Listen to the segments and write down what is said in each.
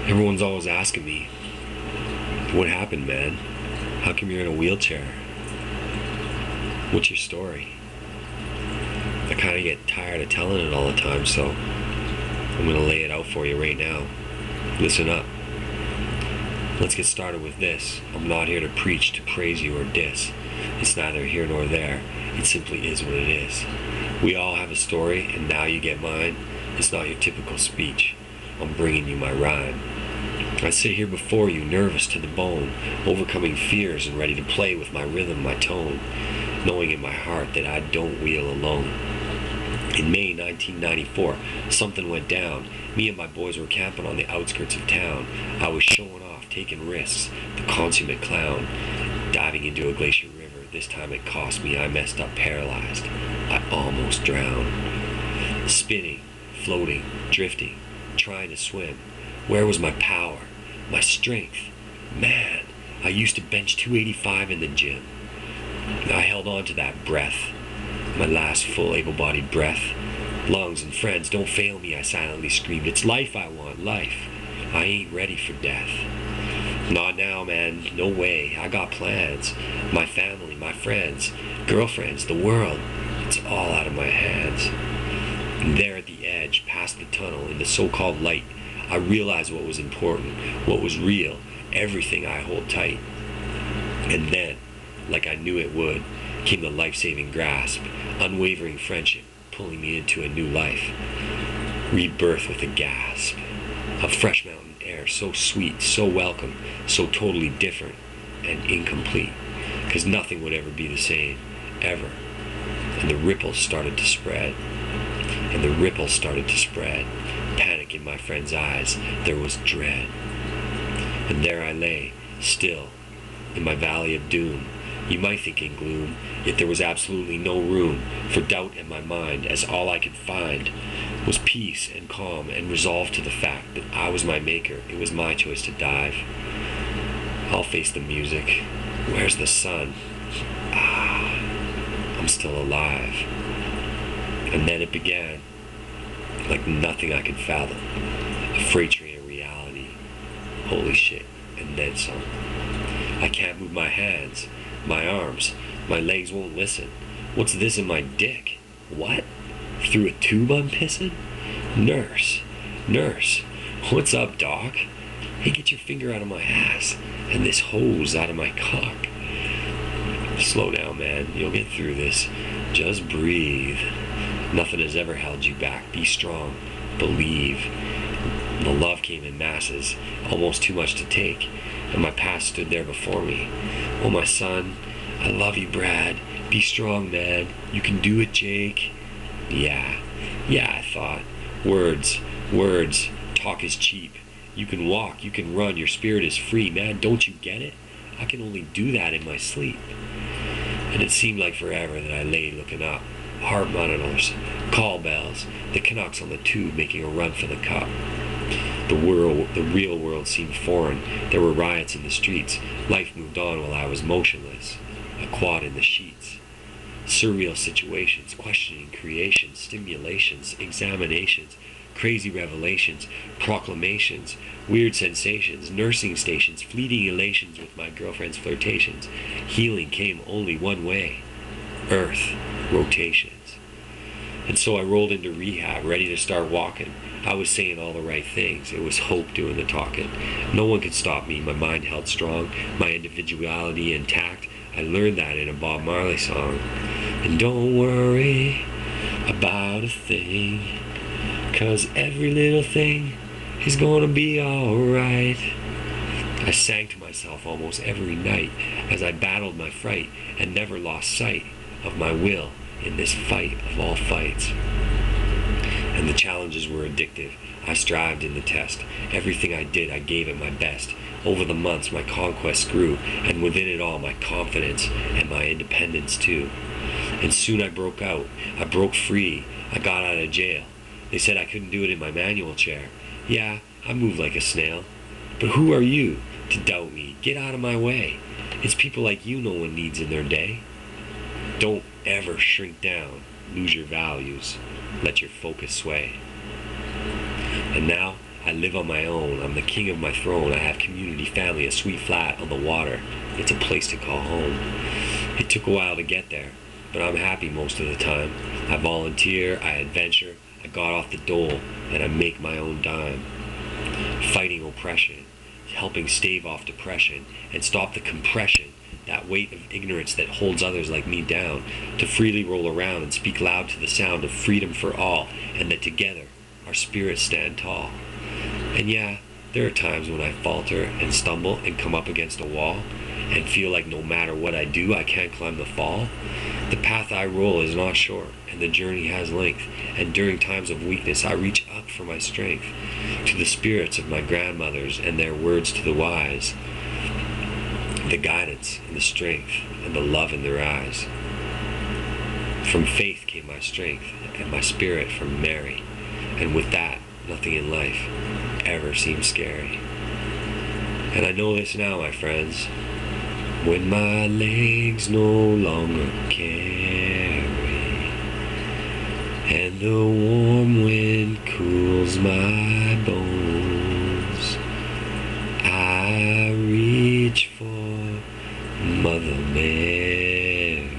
Everyone's always asking me, what happened, man? How come you're in a wheelchair? What's your story? I kind of get tired of telling it all the time, so I'm going to lay it out for you right now. Listen up. Let's get started with this. I'm not here to preach, to praise you, or diss. It's neither here nor there. It simply is what it is. We all have a story, and now you get mine. It's not your typical speech. I'm bringing you my rhyme. I sit here before you, nervous to the bone, overcoming fears and ready to play with my rhythm, my tone, knowing in my heart that I don't wheel alone. In May 1994, something went down. Me and my boys were camping on the outskirts of town. I was showing off, taking risks, the consummate clown, diving into a glacier river. This time it cost me. I messed up, paralyzed. I almost drowned. Spinning, floating, drifting, trying to swim. Where was my power? My strength? Man, I used to bench 285 in the gym. I held on to that breath, my last full able-bodied breath. Lungs and friends, don't fail me, I silently screamed. It's life I want, life. I ain't ready for death. Not now, man, no way. I got plans. My family, my friends, girlfriends, the world. It's all out of my hands. And there at the edge, past the tunnel, in the so-called light, I realized what was important, what was real, everything I hold tight. And then, like I knew it would, came the life-saving grasp, unwavering friendship, pulling me into a new life. Rebirth with a gasp. A fresh mountain air, so sweet, so welcome, so totally different and incomplete. Because nothing would ever be the same, ever. And the ripples started to spread. And the ripples started to spread. Panic in my friend's eyes, there was dread. And there I lay, still, in my valley of doom. You might think in gloom, yet there was absolutely no room for doubt in my mind, as all I could find was peace and calm and resolve to the fact that I was my maker. It was my choice to dive. I'll face the music. Where's the sun? I'm still alive. And then it began, like nothing I could fathom. A freight train of reality. Holy shit, and then some. I can't move my hands, my arms, my legs won't listen. What's this in my dick? What? Through a tube I'm pissing? Nurse, what's up, doc? Hey, get your finger out of my ass, and this hose out of my cock. Slow down, man, you'll get through this. Just breathe. Nothing has ever held you back. Be strong. Believe. The love came in masses, almost too much to take, and my past stood there before me. Oh, my son, I love you, Brad. Be strong, man. You can do it, Jake. Yeah, I thought. Words. Talk is cheap. You can walk, you can run, your spirit is free. Man, don't you get it? I can only do that in my sleep. And it seemed like forever that I lay looking up. Heart monitors, call bells, the Canucks on the tube making a run for the cup. The real world seemed foreign. There were riots in the streets. Life moved on while I was motionless, a quad in the sheets. Surreal situations, questioning creation, stimulations, examinations, crazy revelations, proclamations, weird sensations, nursing stations, fleeting elations with my girlfriend's flirtations. Healing came only one way. Earth, rotations. And so I rolled into rehab, ready to start walking. I was saying all the right things. It was hope doing the talking. No one could stop me. My mind held strong, my individuality intact. I learned that in a Bob Marley song. And don't worry about a thing, 'cause every little thing is gonna be alright. I sang to myself almost every night as I battled my fright and never lost sight of my will in this fight of all fights. And the challenges were addictive. I strived in the test. Everything I did, I gave it my best. Over the months, my conquests grew, and within it all, my confidence and my independence too. And soon I broke out. I broke free. I got out of jail. They said I couldn't do it in my manual chair. Yeah, I moved like a snail. But who are you to doubt me? Get out of my way. It's people like you no one needs in their day. Don't ever shrink down. Lose your values. Let your focus sway. And now, I live on my own. I'm the king of my throne. I have community, family, a sweet flat on the water. It's a place to call home. It took a while to get there, but I'm happy most of the time. I volunteer, I adventure, I got off the dole, and I make my own dime. Fighting oppression, helping stave off depression, and stop the compression, that weight of ignorance that holds others like me down, to freely roll around and speak loud to the sound of freedom for all, and that together our spirits stand tall. And yeah, there are times when I falter and stumble and come up against a wall and feel like no matter what I do, I can't climb the fall. The path I roll is not short, and the journey has length, and during times of weakness I reach up for my strength, to the spirits of my grandmothers and their words to the wise, the guidance and the strength and the love in their eyes. From faith came my strength, and my spirit from Mary, and with that, nothing in life ever seems scary. And I know this now, my friends, when my legs no longer carry, and the warm wind cools my bones, I reach for Mother Mary,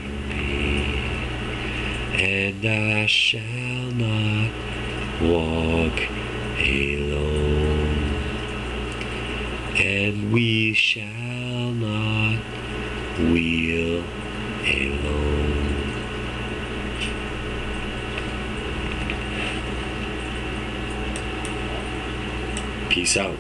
and I shall not walk alone, and we shall not wheel alone. Peace out.